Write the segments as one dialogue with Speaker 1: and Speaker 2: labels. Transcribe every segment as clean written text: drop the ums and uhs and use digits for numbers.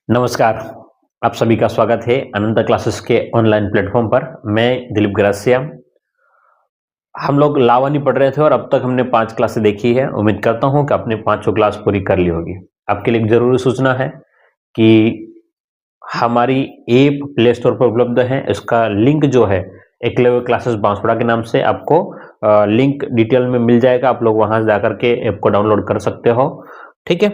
Speaker 1: नमस्कार, आप सभी का स्वागत है अनंता क्लासेस के ऑनलाइन प्लेटफॉर्म पर। मैं दिलीप ग्रासिया। हम लोग लावनी पढ़ रहे थे और अब तक हमने 5 क्लासें देखी है। उम्मीद करता हूं कि आपने 5 क्लास पूरी कर ली होगी। आपके लिए एक जरूरी सूचना है कि हमारी ऐप प्ले स्टोर पर उपलब्ध है। इसका लिंक जो है एकलव्य क्लासेस बांसवाड़ा के नाम से आपको लिंक डिटेल में मिल जाएगा। आप लोग वहां जाकर के ऐप को डाउनलोड कर सकते हो। ठीक है,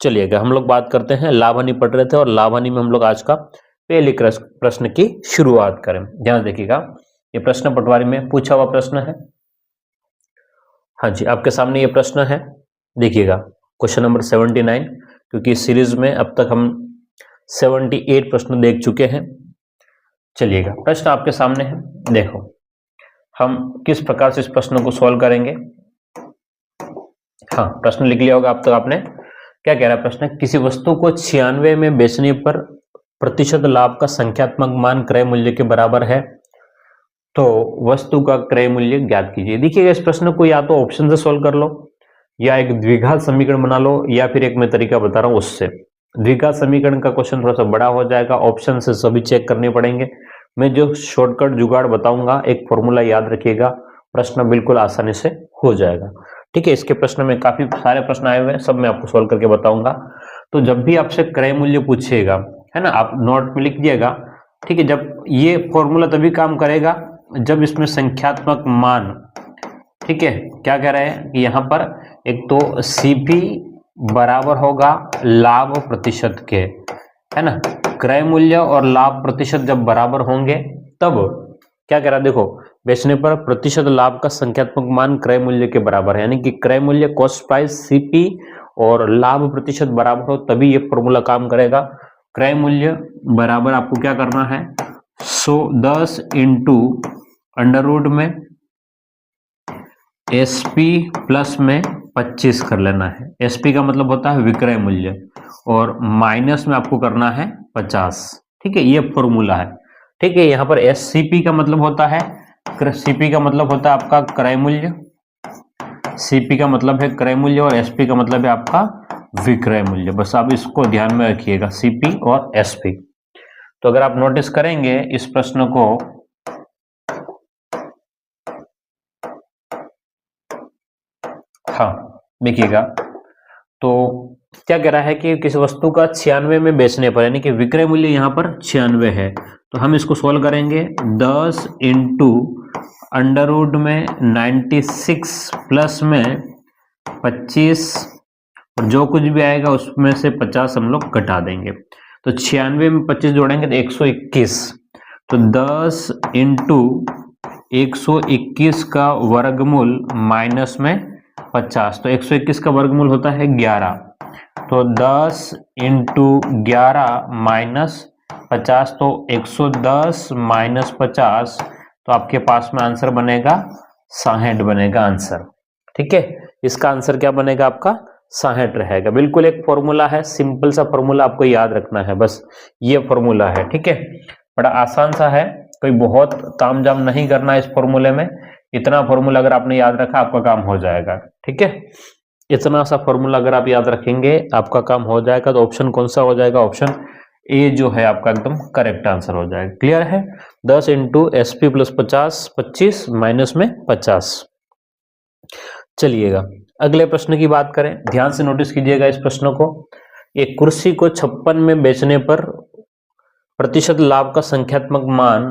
Speaker 1: चलिएगा हम लोग बात करते हैं। लावनी पढ़ रहे थे और लावनी में हम लोग आज का पहले प्रश्न की शुरुआत करें। ध्यान देखिएगा, ये प्रश्न पटवारी में पूछा हुआ प्रश्न है। हाँ जी, आपके सामने ये प्रश्न है, देखिएगा क्वेश्चन नंबर 79। क्योंकि इस सीरीज में अब तक हम 78 प्रश्न देख चुके हैं। चलिएगा, प्रश्न आपके सामने है, देखो हम किस प्रकार से इस प्रश्न को सॉल्व करेंगे। हाँ, प्रश्न लिख लिया होगा अब तक आपने। क्या कह रहा है प्रश्न? किसी वस्तु को 96 में बेचने पर प्रतिशत लाभ का संख्यात्मक मान क्रय मूल्य के बराबर है, तो वस्तु का क्रय मूल्य ज्ञात कीजिए। देखिएगा, इस प्रश्न को या तो ऑप्शन से सॉल्व कर लो, या एक द्विघात समीकरण बना लो, या फिर एक मैं तरीका बता रहा हूं उससे। द्विघात समीकरण का क्वेश्चन थोड़ा सा बड़ा हो जाएगा, ऑप्शन से सभी चेक करने पड़ेंगे। मैं जो शॉर्टकट जुगाड़ बताऊंगा, एक फॉर्मूला याद रखिएगा, प्रश्न बिल्कुल आसानी से हो जाएगा। ठीक है, इसके प्रश्न में काफी सारे प्रश्न आए हुए हैं, सब मैं आपको सॉल्व करके बताऊंगा। तो जब भी आपसे क्रय मूल्य पूछेगा, है ना, आप नोट में लिख दिएगा। ठीक है, जब ये फॉर्मूला तभी काम करेगा जब इसमें संख्यात्मक मान, ठीक है, क्या कह रहे हैं कि यहाँ पर एक तो सीपी बराबर होगा लाभ प्रतिशत के, है ना। क्रय मूल्य और लाभ प्रतिशत जब बराबर होंगे तब क्या कह रहा है, देखो बेचने पर प्रतिशत लाभ का संख्यात्मक मान क्रय मूल्य के बराबर है, यानी कि क्रय मूल्य कॉस्ट प्राइस सीपी और लाभ प्रतिशत बराबर हो तभी ये फॉर्मूला काम करेगा। क्रय मूल्य बराबर आपको क्या करना है, 10 इंटू अंडर रूट में एसपी प्लस में 25 कर लेना है। एसपी का मतलब होता है विक्रय मूल्य, और माइनस में आपको करना है 50। ठीक है, ये फॉर्मूला है। ठीक है, यहाँ पर एससीपी का मतलब होता है, सीपी का मतलब होता है आपका क्रय मूल्य, सीपी का मतलब है क्रय मूल्य, और एसपी का मतलब है आपका विक्रय मूल्य। बस आप इसको ध्यान में रखिएगा, सीपी और एसपी। तो अगर आप नोटिस करेंगे इस प्रश्न को, हाँ देखिएगा, तो क्या कह रहा है कि किसी वस्तु का 96 में बेचने पर, यानी कि विक्रय मूल्य यहाँ पर 96 है, तो हम इसको सोल्व करेंगे। 10 इंटू अंडर रूट में 96 प्लस में 25, और जो कुछ भी आएगा उसमें से 50 हम लोग घटा देंगे। तो 96 में 25 जोड़ेंगे तो 121। तो 10 इंटू 121 का वर्गमूल माइनस में 50, तो 121 का वर्गमूल होता है 11। तो 10 इंटू 11 माइनस 50, तो 110 माइनस 50, तो आपके पास में आंसर बनेगा 60 बनेगा आंसर। ठीक है, इसका आंसर क्या बनेगा आपका 60 रहेगा। बिल्कुल एक फॉर्मूला है, सिंपल सा फॉर्मूला आपको याद रखना है, बस ये फॉर्मूला है। ठीक है, बड़ा आसान सा है, कोई बहुत तामझाम नहीं करना है इस फॉर्मूले में। इतना फॉर्मूला अगर आपने याद रखा आपका काम हो जाएगा। ठीक है, इतना सा फॉर्मूला अगर आप याद रखेंगे आपका काम हो जाएगा। तो ऑप्शन कौन सा हो जाएगा, ऑप्शन ए जो है आपका एकदम करेक्ट आंसर हो जाएगा। क्लियर है, 10 इंटू एसपी प्लस 50, 25 माइनस में 50। चलिएगा अगले प्रश्न की बात करें, ध्यान से नोटिस कीजिएगा इस प्रश्न को। एक कुर्सी को 56 में बेचने पर प्रतिशत लाभ का संख्यात्मक मान,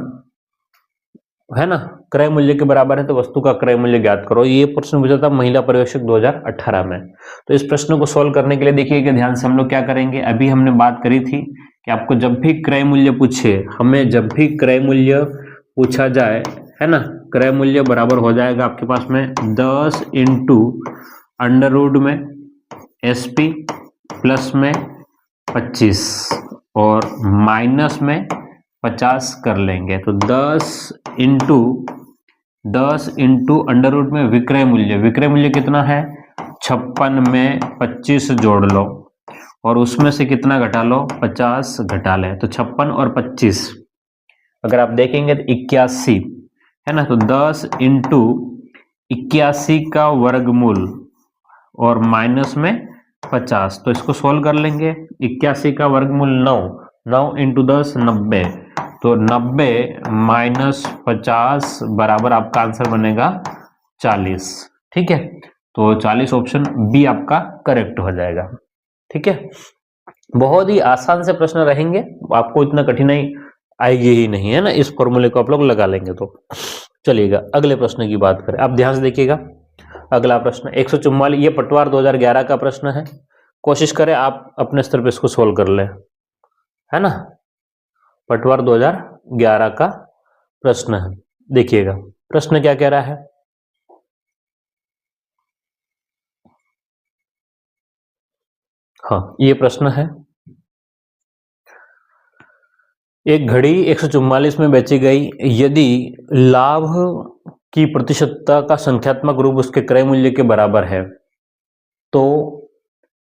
Speaker 1: है ना, क्रय मूल्य के बराबर है, तो वस्तु का क्रय मूल्य ज्ञात करो। ये प्रश्न पूछा था महिला पर्यवेक्षक 2018 में। तो इस प्रश्न को सोल्व करने के लिए देखिए कि ध्यान से हम लोग क्या करेंगे। अभी हमने बात करी थी कि आपको जब भी क्रय मूल्य पूछे, हमें जब भी क्रय मूल्य पूछा जाए, है ना, क्रय मूल्य बराबर हो जाएगा आपके पास में 10 इंटू अंडर रूट में एसपी प्लस में 25 और माइनस में 50 कर लेंगे। तो 10 इंटू अंडर रूट में विक्रय मूल्य, विक्रय मूल्य कितना है 56 में 25 जोड़ लो, और उसमें से कितना घटा लो 50 घटा ले, तो 56 और 25 अगर आप देखेंगे तो 81, है ना। तो 10 इंटू 81 का वर्गमूल और माइनस में 50, तो इसको सोल्व कर लेंगे। 81 का वर्गमूल 9, 9 इंटू 10 90, तो 90 माइनस 50 बराबर आपका आंसर बनेगा 40। ठीक है, तो 40 ऑप्शन बी आपका करेक्ट हो जाएगा। ठीक है, बहुत ही आसान से प्रश्न रहेंगे, आपको इतना कठिनाई आएगी ही नहीं, है ना। इस फॉर्मूले को आप लोग लगा लेंगे तो चलिएगा। अगले प्रश्न की बात करें, आप ध्यान से देखिएगा। अगला प्रश्न 144, ये पटवार 2011 का प्रश्न है। कोशिश करें आप अपने स्तर पे इसको सोल्व कर लें, है ना। पटवार 2011 का प्रश्न है। देखिएगा प्रश्न क्या कह रहा है। हाँ, ये प्रश्न है, एक घड़ी 144 में बेची गई, यदि लाभ की प्रतिशतता का संख्यात्मक रूप उसके क्रय मूल्य के बराबर है, तो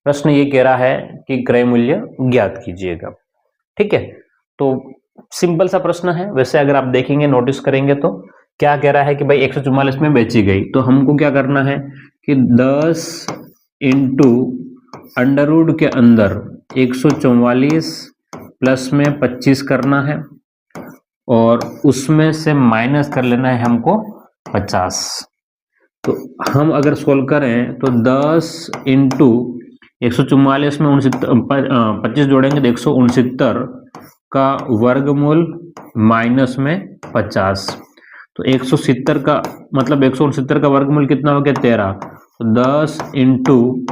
Speaker 1: प्रश्न ये कह रहा है कि क्रय मूल्य ज्ञात कीजिएगा। ठीक है, तो सिंपल सा प्रश्न है। वैसे अगर आप देखेंगे, नोटिस करेंगे तो क्या कह रहा है कि भाई 144 में बेची गई, तो हमको क्या करना है कि 10 इंटू अंडर रूट के अंदर 144 प्लस में 25 करना है और उसमें से माइनस कर लेना है हमको 50। तो हम अगर सोल्व करें तो 10 इंटू 144 में 25 जोड़ेंगे तो 169 का वर्गमूल माइनस में 50, तो 170 का मतलब 169 का वर्गमूल कितना हो गया 13, तो 10 इंटू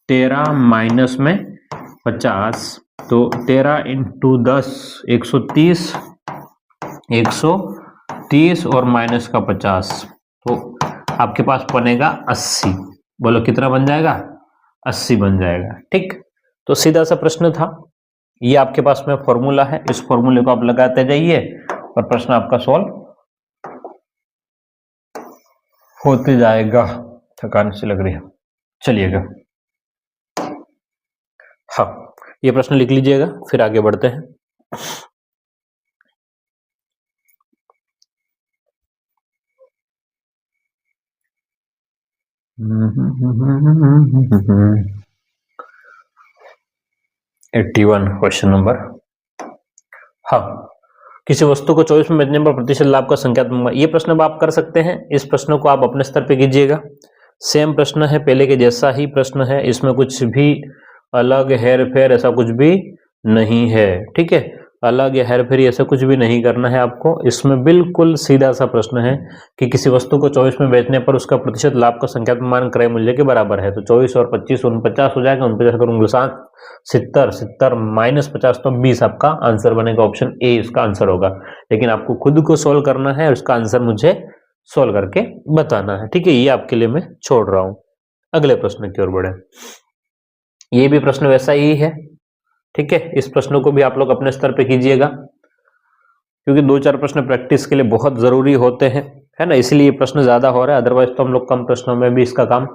Speaker 1: 13 माइनस में 50, तो 13 इंटू 10 130, 130 और माइनस का 50, तो आपके पास बनेगा 80। बोलो कितना बन जाएगा, 80 बन जाएगा। ठीक, तो सीधा सा प्रश्न था। ये आपके पास में फॉर्मूला है, इस फॉर्मूले को आप लगाते जाइए और प्रश्न आपका सॉल्व होते जाएगा। थकान सी लग रही है, चलिएगा। हाँ, ये प्रश्न लिख लीजिएगा, फिर आगे बढ़ते हैं। Question number. हाँ, किसी वस्तु को 24 में बेचने पर प्रतिशत लाभ का संख्यात्मक, ये प्रश्न आप कर सकते हैं। इस प्रश्न को आप अपने स्तर पे कीजिएगा। सेम प्रश्न है, पहले के जैसा ही प्रश्न है, इसमें कुछ भी अलग हेर फेर ऐसा कुछ भी नहीं है। ठीक है, अलग या हेर फेर ऐसा कुछ भी नहीं करना है आपको। इसमें बिल्कुल सीधा सा प्रश्न है कि किसी वस्तु को 24 में बेचने पर उसका प्रतिशत लाभ का संख्यात्मक मान क्रय मूल्य के बराबर है, तो 24 और 25 49 हो जाएगा, 49 करूंगा 70, 70 माइनस 50 तो 20 आपका आंसर बनेगा। ऑप्शन ए इसका आंसर होगा, लेकिन आपको खुद को सोल्व करना है और इसका आंसर मुझे सोल्व करके बताना है। ठीक है, ये आपके लिए मैं छोड़ रहा हूं। अगले प्रश्न की ओर बढ़े, ये भी प्रश्न वैसा ही है। ठीक है, इस प्रश्न को भी आप लोग अपने स्तर पे कीजिएगा, क्योंकि 2-4 प्रश्न प्रैक्टिस के लिए बहुत जरूरी होते हैं, है ना, इसलिए प्रश्न ज्यादा हो रहा है। अदरवाइज तो हम लोग कम प्रश्नों में भी इसका काम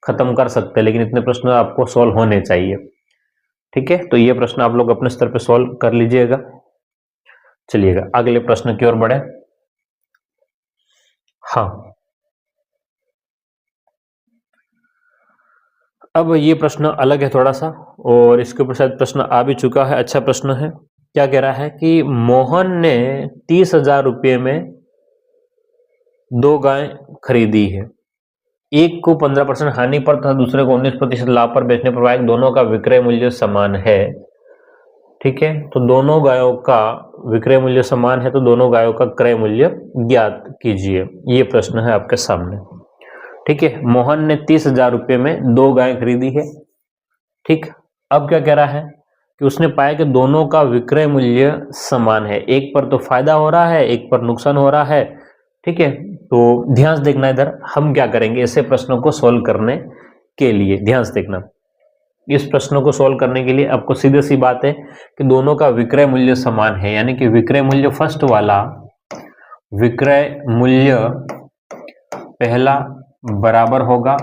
Speaker 1: खत्म कर सकते हैं, लेकिन इतने प्रश्न आपको सोल्व होने चाहिए। ठीक है, तो ये प्रश्न आप लोग अपने स्तर पे सोल्व कर लीजिएगा। चलिएगा अगले प्रश्न की ओर बढ़े। हाँ, अब ये प्रश्न अलग है थोड़ा सा, और इसके ऊपर शायद प्रश्न आ भी चुका है। अच्छा प्रश्न है, क्या कह रहा है कि मोहन ने 30,000 रुपये में 2 गाय खरीदी है। एक को 15% हानि पर तथा दूसरे को 19% लाभ पर बेचने पर दोनों का विक्रय मूल्य समान है। ठीक है, तो दोनों गायों का विक्रय मूल्य समान है, तो दोनों गायों का क्रय मूल्य ज्ञात कीजिए। ये प्रश्न है आपके सामने। ठीक है, मोहन ने 30,000 रुपये में 2 गाय खरीदी है। ठीक, अब क्या कह रहा है कि उसने पाया कि दोनों का विक्रय मूल्य समान है, एक पर तो फायदा हो रहा है, एक पर नुकसान हो रहा है। ठीक है, तो ध्यान से देखना, इधर हम क्या करेंगे ऐसे प्रश्नों को सोल्व करने के लिए। ध्यान से देखना, इस प्रश्न को सोल्व करने के लिए आपको सीधी सी बात है कि दोनों का विक्रय मूल्य समान है, यानी कि विक्रय मूल्य फर्स्ट वाला विक्रय मूल्य पहला बराबर होगा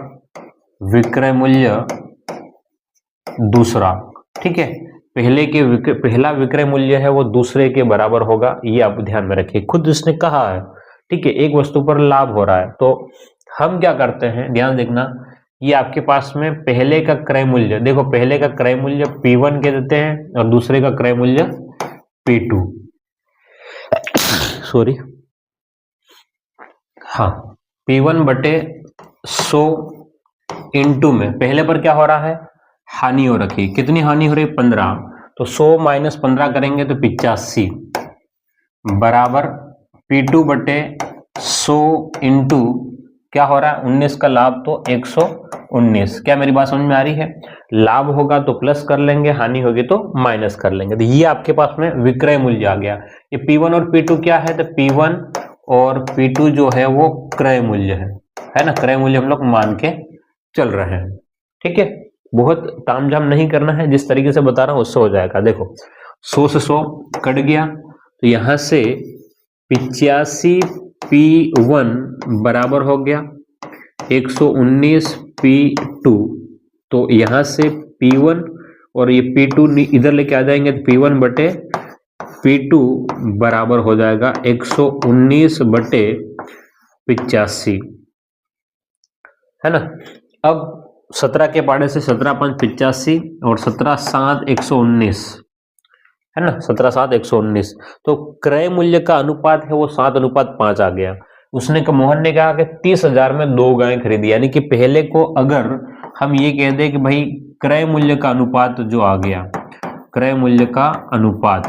Speaker 1: विक्रय मूल्य दूसरा। ठीक है, पहला विक्रय मूल्य है वो दूसरे के बराबर होगा, ये आप ध्यान में रखिए, खुद इसने कहा है। ठीक है, एक वस्तु पर लाभ हो रहा है, तो हम क्या करते हैं, ध्यान देखना ये आपके पास में पहले का क्रय मूल्य, देखो पहले का क्रय मूल्य P1 के देते हैं और दूसरे का क्रय मूल्य P2, सॉरी, हाँ, P1 बटे 100 इंटू में पहले पर क्या हो रहा है, हानि हो रखी, कितनी हानि हो रही है 15, तो 100 माइनस 15 करेंगे तो 85 बराबर P2 बटे 100 इंटू क्या हो रहा है 19 का लाभ तो 119। क्या मेरी बात समझ में आ रही है? लाभ होगा तो प्लस कर लेंगे, हानि होगी तो माइनस कर लेंगे। तो ये आपके पास में विक्रय मूल्य आ गया। ये P1 और P2 क्या है, तो P1 और P2 जो है वो क्रय मूल्य है ना, क्रय मूल्य हम लोग मान के चल रहे हैं। ठीक है, बहुत तामझाम नहीं करना है, जिस तरीके से बता रहा हूं उससे हो जाएगा। देखो 100 से 100 कट गया तो यहां से 85 P1 बराबर हो गया 119 P2, तो यहां से P1 और ये P2 इधर लेके आ जाएंगे तो P1 बटे P2 बराबर हो जाएगा 119 बटे 85, है ना। अब 17 के पाड़े से 17 5 85 और 17 7 119, है ना, 17 7 119, तो क्रय मूल्य का अनुपात है वो 7:5 आ गया। उसने मोहन ने कहा कि 30,000 में 2 गायें खरीदी, यानी कि पहले को अगर हम ये कह दें कि भाई क्रय मूल्य का अनुपात जो आ गया, क्रय मूल्य का अनुपात,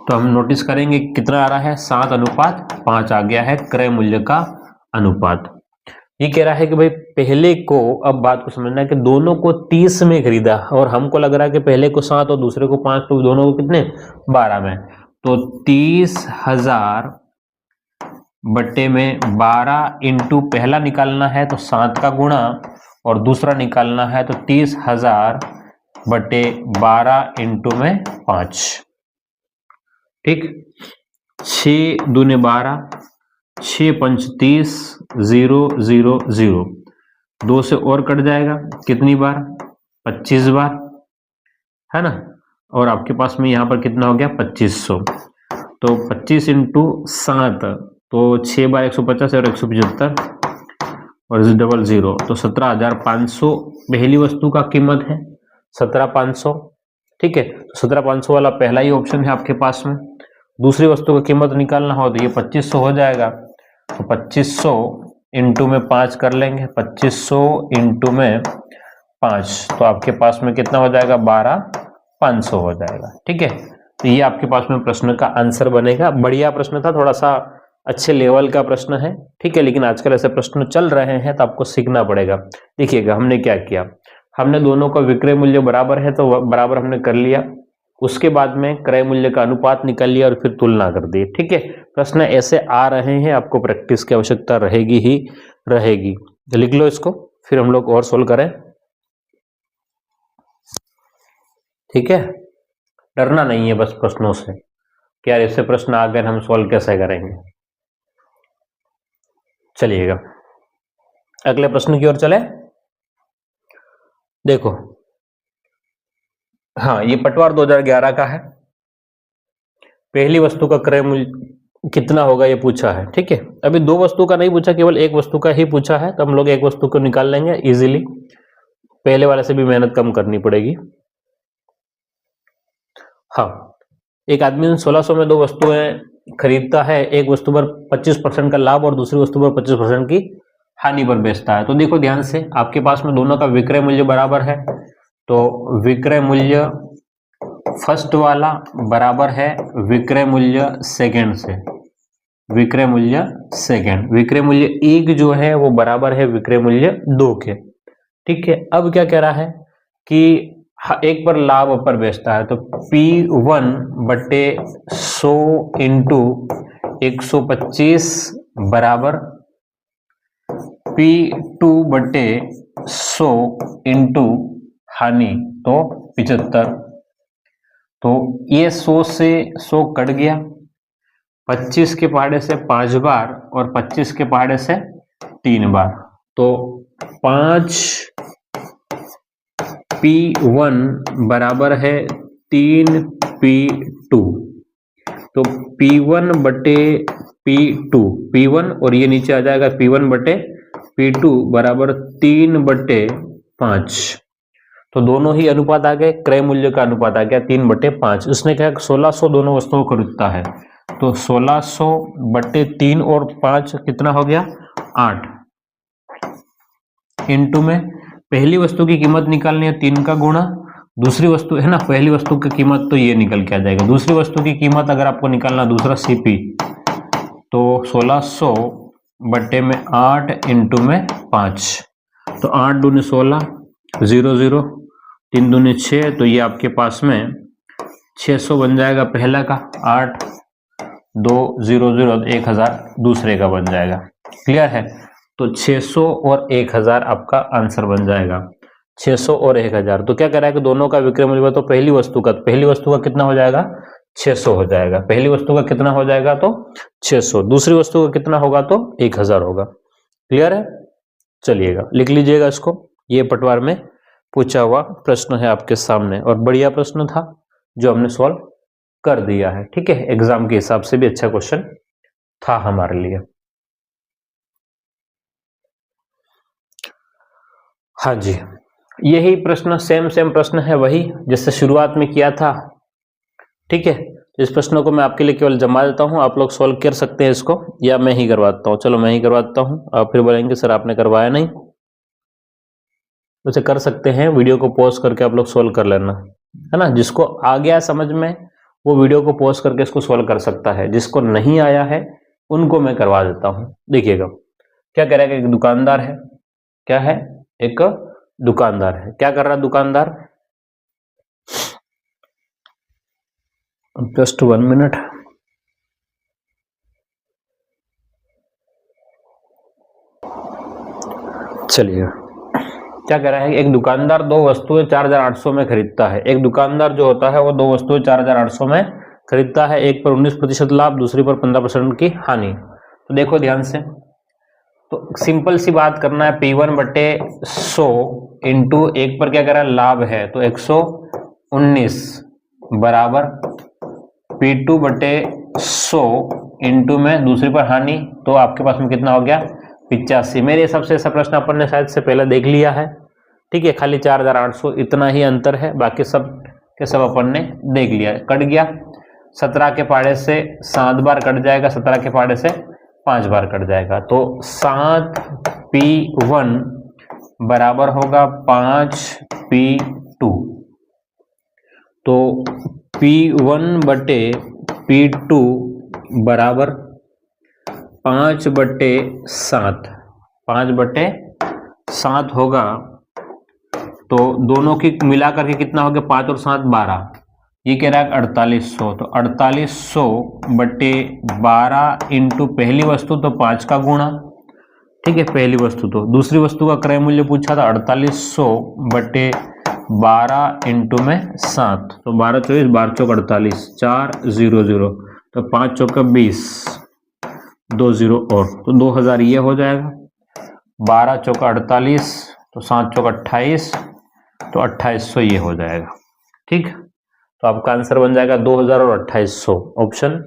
Speaker 1: तो हम नोटिस करेंगे कितना आ रहा है 7:5 आ गया है क्रय मूल्य का अनुपात। ये कह रहा है कि भाई पहले को, अब बात को समझना है कि दोनों को 30 में खरीदा और हमको लग रहा है कि पहले को 7 और दूसरे को 5, तो दोनों को कितने 12 में, तो 30,000 बटे में 12 इंटू पहला निकालना है तो 7 का गुणा और दूसरा निकालना है तो 30,000 बटे 12 इंटू में 5, ठीक, 6 दूने 12, 6 पंच 30, 0 0 0, 2 से और कट जाएगा कितनी बार 25 बार, है ना, और आपके पास में यहाँ पर कितना हो गया 2500, तो 25 इंटू 7, तो 6 बार 150 और 175 और डबल 0, तो 17,500 पहली वस्तु का कीमत है 17,500, ठीक है, तो 17,500 वाला पहला ही ऑप्शन है आपके पास में। दूसरी वस्तु का कीमत निकालना हो तो ये 2500 हो जाएगा, तो 2500 इंटू में 5 कर लेंगे, 2500 इंटू में 5, तो आपके पास में कितना हो जाएगा 12,500 हो जाएगा। ठीक है, तो ये आपके पास में प्रश्न का आंसर बनेगा। बढ़िया प्रश्न था, थोड़ा सा अच्छे लेवल का प्रश्न है, ठीक है, लेकिन आजकल ऐसे प्रश्न चल रहे हैं तो आपको सीखना पड़ेगा। देखिएगा हमने क्या किया, हमने दोनों का विक्रय मूल्य बराबर है तो बराबर हमने कर लिया, उसके बाद में क्रय मूल्य का अनुपात निकाल लिया और फिर तुलना कर दी। ठीक है, प्रश्न ऐसे आ रहे हैं, आपको प्रैक्टिस की आवश्यकता रहेगी ही रहेगी। लिख लो इसको, फिर हम लोग और सोल्व करें। ठीक है, डरना नहीं है बस प्रश्नों से, क्या ऐसे प्रश्न आ गए हम सोल्व कैसे करेंगे। चलिएगा अगले प्रश्न की ओर चले। देखो हाँ, ये पटवार 2011 का है। पहली वस्तु का क्रय मूल्य कितना होगा ये पूछा है। ठीक है, अभी दो वस्तु का नहीं पूछा, केवल एक वस्तु का ही पूछा है, तो हम लोग एक वस्तु को निकाल लेंगे इजीली, पहले वाले से भी मेहनत कम करनी पड़ेगी। हाँ, एक आदमी 1600 में दो वस्तुएं खरीदता है, एक वस्तु पर 25% का लाभ और दूसरी वस्तु पर 25% की हानि पर बेचता है। तो देखो ध्यान से, आपके पास में दोनों का विक्रय मूल्य बराबर है, तो विक्रय मूल्य फर्स्ट वाला बराबर है विक्रय मूल्य सेकंड से, विक्रय मूल्य सेकंड, विक्रय मूल्य एक जो है वो बराबर है विक्रय मूल्य 2 के। ठीक है, अब क्या कह रहा है कि एक पर लाभ पर बेचता है, तो P1 बटे 100 इंटू 125 बराबर P2 बटे 100 इंटू हानि तो 75, तो ये 100 से 100 कट गया, 25 के पहाड़े से 5 बार और 25 के पहाड़े से 3 बार, तो 5 P1 बराबर है 3 P2, तो P1 बटे P2 P1 और ये नीचे आ जाएगा P1 बटे P2 बराबर 3/5। तो दोनों ही अनुपात आ गए, क्रय मूल्य का अनुपात आ गया 3/5। उसने क्या 1600 दोनों वस्तुओं को खरीदता है, तो 1600 बटे 3 और 5 कितना हो गया 8। इनटू में पहली वस्तु की कीमत निकालनी है 3 का गुणा, दूसरी वस्तु है ना, पहली वस्तु की कीमत तो ये निकल के आ जाएगा, दूसरी वस्तु की कीमत अगर आपको निकालना दूसरा CP, तो 1600 बटे में 8 इंटू में 5, तो 8 दूनी 16, 0 0, 3 दूनी 6, तो ये आपके पास में 600 बन जाएगा पहला का, 8 2 0 0 1000 दूसरे का बन जाएगा। क्लियर है? तो 600 और 1000 आपका आंसर बन जाएगा, 600 और 1000। तो क्या कह रहा है कि दोनों का विक्रय मूल्य, तो पहली वस्तु का कितना हो जाएगा 600 हो जाएगा, पहली वस्तु का कितना हो जाएगा तो 600, दूसरी वस्तु का कितना होगा तो 1000 होगा। क्लियर है? चलिएगा लिख लीजिएगा इसको, ये पटवार में पूछा हुआ प्रश्न है आपके सामने, और बढ़िया प्रश्न था जो हमने सॉल्व कर दिया है। ठीक है, एग्जाम के हिसाब से भी अच्छा क्वेश्चन था हमारे लिए। हाँ जी, यही प्रश्न सेम प्रश्न है, वही जिससे शुरुआत में किया था। ठीक है, इस प्रश्न को मैं आपके लिए केवल जमा देता हूं, आप लोग सॉल्व कर सकते हैं इसको, या मैं ही करवाता हूं। चलो मैं ही करवाता हूं, आप फिर बोलेंगे सर आपने करवाया नहीं। उसे कर सकते हैं, वीडियो को पॉज करके आप लोग सॉल्व कर लेना, है ना। जिसको आ गया समझ में वो वीडियो को पॉज करके इसको सॉल्व कर सकता है, जिसको नहीं आया है उनको मैं करवा देता हूं। देखिएगा क्या कह रहा है कि एक दुकानदार है, क्या है, एक दुकानदार है। क्या कर रहा है दुकानदार, जस्ट 1 मिनट। चलिए क्या कह रहा है, एक दुकानदार दो वस्तुएं 4800 में खरीदता है। एक दुकानदार जो होता है वो दो वस्तुएं 4800 में खरीदता है, एक पर 19% लाभ, दूसरी पर 15% की हानि। तो देखो ध्यान से, तो सिंपल सी बात करना है, P1 बटे 100 इंटू एक पर क्या कह रहा है लाभ है, तो 119 बराबर P2 बटे 100 इंटू में दूसरी पर हानि, तो आपके पास में कितना हो गया 85। मेरे हिसाब से ऐसा प्रश्न अपन ने शायद से पहले देख लिया है। ठीक है, खाली 4800 इतना ही अंतर है, बाकी सब के सब अपन ने देख लिया। कट गया, 17 के पाड़े से 7 बार कट जाएगा, 17 के पाड़े से 5 बार कट जाएगा, तो 7P1 बराबर होगा 5P2। तो P1 बटे P2 बराबर 5/7, 5/7 होगा। तो दोनों की मिलाकर के कितना हो गया, 5 और 7 12, ये कह रहा है 4800, तो 4800 बटे 12 इंटू पहली वस्तु तो 5 का गुणा। ठीक है, पहली वस्तु, तो दूसरी वस्तु का क्रय मूल्य पूछा था 4800 बटे 12 इंटू में 7, तो 12 24 12 चौक 48, 4 0 0, तो 5 चौक 20, 2 0 और, तो 2000 ये हो जाएगा। 12 चौक 48, तो 7 चौक 28, तो 2800 ये हो जाएगा। ठीक, तो आपका आंसर बन जाएगा 2000 और 2800। ऑप्शन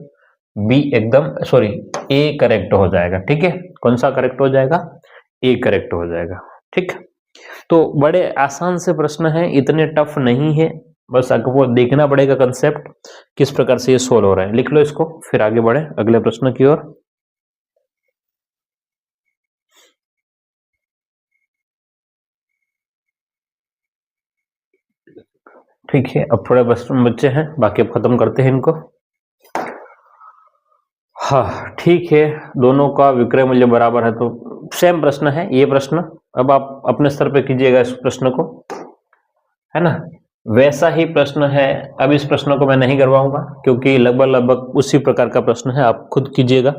Speaker 1: बी एकदम, सॉरी ए करेक्ट हो जाएगा। ठीक है, कौन सा करेक्ट हो जाएगा, ए करेक्ट हो जाएगा। ठीक, तो बड़े आसान से प्रश्न हैं, इतने टफ नहीं है, बस आपको देखना पड़ेगा कंसेप्ट किस प्रकार से ये सोल्व हो रहा है। लिख लो इसको, फिर आगे बढ़े अगले प्रश्न की ओर। ठीक है, अब थोड़े बच्चे हैं, बाकी अब खत्म करते हैं इनको। हाँ ठीक है, दोनों का विक्रय मूल्य बराबर है, तो सेम प्रश्न है ये प्रश्न। अब आप अपने स्तर पे कीजिएगा इस प्रश्न को, है ना। वैसा ही प्रश्न है, अब इस प्रश्न को मैं नहीं करवाऊंगा क्योंकि लगभग उसी प्रकार का प्रश्न है, आप खुद कीजिएगा।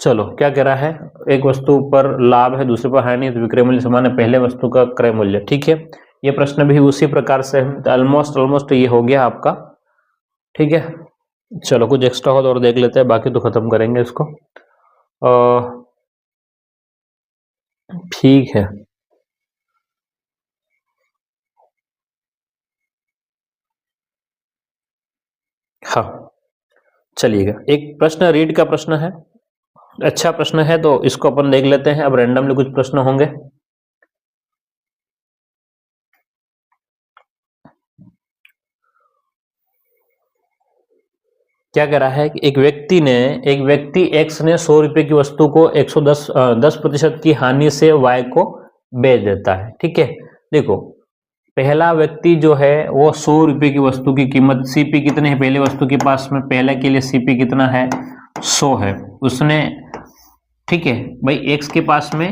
Speaker 1: चलो क्या कह रहा है, एक वस्तु पर लाभ है दूसरे पर हानि, तो विक्रय मूल्य समान है, पहले वस्तु का क्रय मूल्य। ठीक है, ये प्रश्न भी उसी प्रकार से ऑलमोस्ट ये हो गया आपका। ठीक है, चलो कुछ एक्स्ट्रा हो तो और देख लेते हैं, बाकी तो खत्म करेंगे इसको। ठीक है, हाँ चलिएगा, एक प्रश्न रीड का प्रश्न है, अच्छा प्रश्न है, तो इसको अपन देख लेते हैं। अब रैंडमली कुछ प्रश्न होंगे। क्या कह रहा है कि एक व्यक्ति एक्स ने 100 रुपए की वस्तु को 10% की हानि से वाई को बेच देता है। ठीक है, देखो पहला व्यक्ति जो है वो 100 रुपए की वस्तु की कीमत, सीपी कितने है पहले वस्तु के पास में, पहले के लिए सीपी कितना है 100 है उसने। ठीक है भाई, एक्स के पास में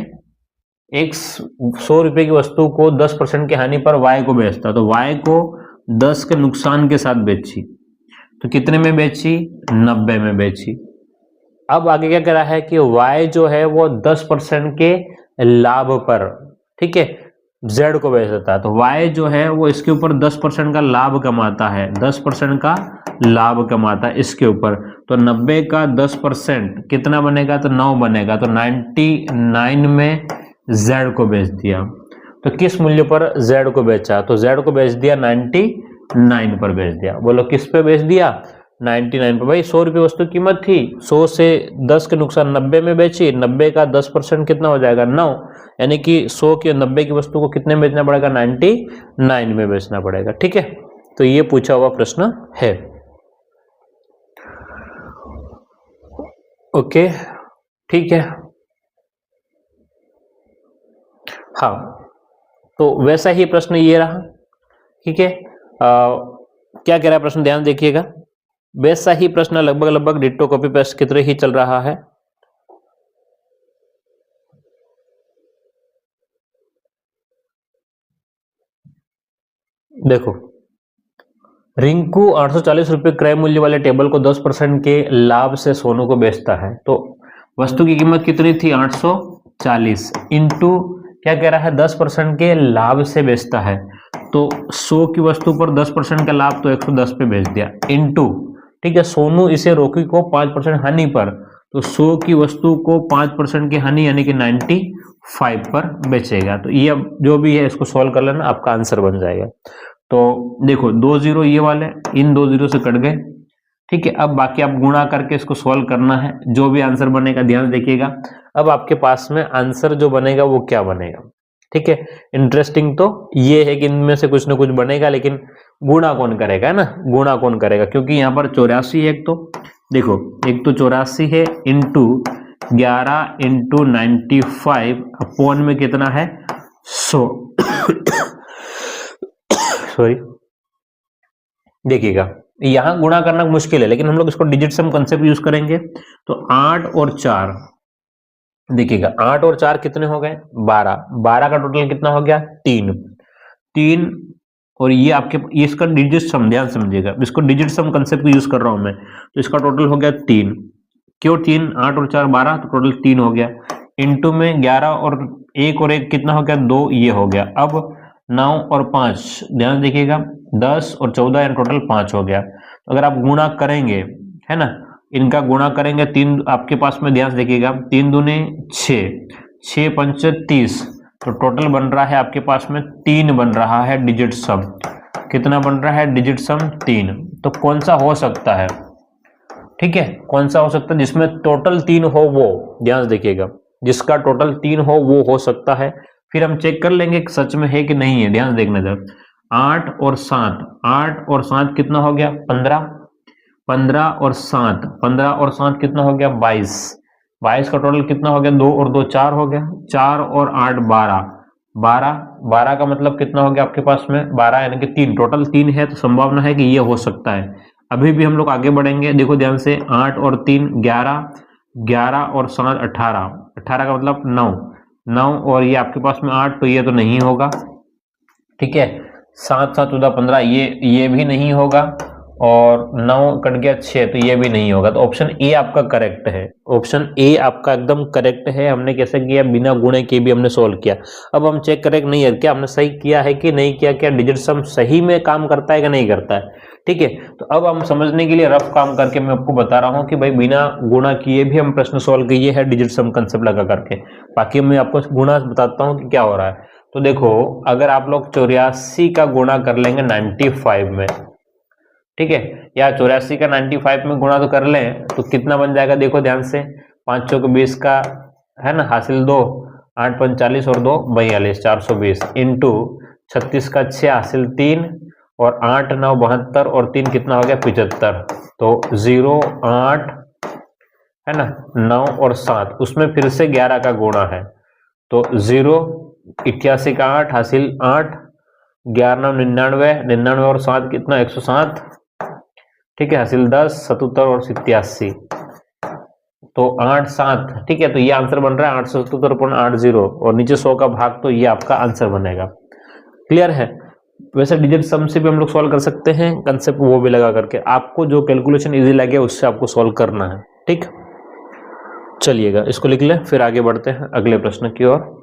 Speaker 1: एक्स 100 रुपए की वस्तु को 10% की हानि पर वाई को बेचता, तो वाई को 10 के नुकसान के साथ बेची, तो कितने में बेची 90 में बेची। अब आगे क्या कह रहा है कि y जो है वो 10% के लाभ पर, ठीक है, z को बेच देता है, तो y जो है वो इसके ऊपर 10% का लाभ कमाता है, 10% का लाभ कमाता है इसके ऊपर। तो 90 का 10% कितना बनेगा, तो 9 बनेगा, तो 99 में z को बेच दिया। तो किस मूल्य पर z को बेचा, तो z को बेच दिया 99 पर बेच दिया। बोलो किस पे बेच दिया, 99 पर। भाई 100 रुपये वस्तु कीमत थी, 100 से 10 के नुकसान 90 में बेची, 90 का 10% कितना हो जाएगा 9, यानी कि 100 की 90 की वस्तु को कितने में बेचना पड़ेगा 99 में बेचना पड़ेगा। ठीक है, तो ये पूछा हुआ प्रश्न है। ओके ठीक है, हाँ तो वैसा ही प्रश्न ये रहा। ठीक है, क्या कह रहा है प्रश्न, ध्यान देखिएगा, वैसा ही प्रश्न लगभग डिट्टो कॉपी पेस्ट की तरह ही चल रहा है। देखो रिंकू 840 रुपए क्रय मूल्य वाले टेबल को 10% के लाभ से सोनू को बेचता है, तो वस्तु की कीमत कितनी थी 840 इंटू क्या कह रहा है 10% के लाभ से बेचता है, तो 100 की वस्तु पर 10% का लाभ तो 110 पे बेच दिया, इंटू ठीक है सोनू इसे रोकी को 5% हानि पर, तो 100 की वस्तु को 5% की हानि यानी कि 95 पर बेचेगा। तो ये अब जो भी है इसको सॉल्व कर लेना, आपका आंसर बन जाएगा। तो देखो 2 जीरो ये वाले इन 2 जीरो से कट गए। ठीक है, अब बाकी आप गुणा करके इसको सॉल्व करना है, जो भी आंसर बनेगा ध्यान देखिएगा। अब आपके पास में आंसर जो बनेगा वो क्या बनेगा। ठीक है, इंटरेस्टिंग तो ये है कि इनमें से कुछ ना कुछ बनेगा, लेकिन गुणा कौन करेगा, है ना, गुणा कौन करेगा, क्योंकि यहाँ पर 84 है एक, तो देखो एक तो 84 है इंटू 11 इंटू 95 अपोन में कितना है 100 सॉरी, देखिएगा यहां गुणा करना मुश्किल है, लेकिन हम लोग इसको डिजिट सम कंसेप्ट यूज करेंगे। तो 8 और 4, देखिएगा 8 और 4 कितने हो गए 12, 12 का टोटल कितना हो गया 3 और ये आपके इसका डिजिट सम, ध्यान समझिएगा, इसको डिजिट सम कंसेप्ट यूज कर रहा हूं मैं, तो इसका टोटल हो गया 3। क्यों 3, 8 और 4 12, तो टोटल 3 हो गया, इंटू में 11 और 1 और 1 कितना हो गया 2, ये हो गया। अब 9 और 5 ध्यान देखिएगा 10 और 14 यानी टोटल 5 हो गया। तो अगर आप गुणा करेंगे, है ना, इनका गुणा करेंगे 3 आपके पास में, ध्यान देखिएगा 3 दूने 6, 6 पंच 30, तो टोटल बन रहा है आपके पास में 3 बन रहा है डिजिट सम। कितना बन रहा है डिजिट सम 3। तो कौन सा हो सकता है, ठीक है, कौन सा हो सकता है जिसमें टोटल 3 हो, वो ध्यान देखिएगा, जिसका टोटल 3 हो वो सकता है। फिर हम चेक कर लेंगे कि सच में है कि नहीं है, ध्यान देखना जब 8 और 7, 8 और 7 कितना हो गया 15, 15 और 7, 15 और 7 कितना हो गया 22, 22 का टोटल कितना हो गया 2 और 2 4 हो गया, 4 और 8 12, 12, 12 का मतलब कितना हो गया आपके पास में 12 यानी कि 3, टोटल 3 है, तो संभावना है कि ये हो सकता है। अभी भी हम लोग आगे बढ़ेंगे, देखो ध्यान से 8 और 3 11, 11 और 7 18, 18 का मतलब 9, 9 और ये आपके पास में 8, तो ये तो नहीं होगा। ठीक है, 7 7 14 15, ये भी नहीं होगा, और 9 कट गया 6, तो ये भी नहीं होगा। तो ऑप्शन ए आपका करेक्ट है, ऑप्शन ए आपका एकदम करेक्ट है। हमने कैसे किया, बिना गुणे के भी हमने सोल्व किया। अब हम चेक करें नहीं है क्या हमने सही किया है कि नहीं किया, क्या डिजिट सम सही में काम करता है कि नहीं करता है। ठीक है, तो अब हम समझने के लिए रफ काम करके मैं आपको बता रहा हूं कि भाई बिना गुणा किए भी हम प्रश्न सॉल्व किए हैं डिजिट सम कंसेप्ट लगा करके। बाकी मैं आपको गुणा बताता हूं कि क्या हो रहा है। तो देखो अगर आप लोग 84 का गुणा कर लेंगे 95 में, ठीक है, या 84 का 95 में गुणा तो कर लें तो कितना बन जाएगा, देखो ध्यान से, 5 चौक 20 का है ना, हासिल 2, 8 पंच 40 और 2 42, 420 इंटू 36 का 6 हासिल 3 और 8 9 72 और 3 कितना हो गया 75। तो 0 8 है ना 9 और 7, उसमें फिर से 11 का गुणा है, तो 0 81 का 8 हासिल 8, 11 99 99 और 7 कितना 107, ठीक है, हासिल 10 77 और 87, तो 8 7, ठीक है, तो ये आंसर बन रहा है 877.80 और नीचे 100 का भाग, तो ये आपका आंसर बनेगा। क्लियर है। वैसे डिजिट सम से भी हम लोग सॉल्व कर सकते हैं, कंसेप्ट वो भी लगा करके, आपको जो कैलकुलेशन इजी लगे उससे आपको सॉल्व करना है। ठीक, चलिएगा इसको लिख ले, फिर आगे बढ़ते हैं अगले प्रश्न की ओर।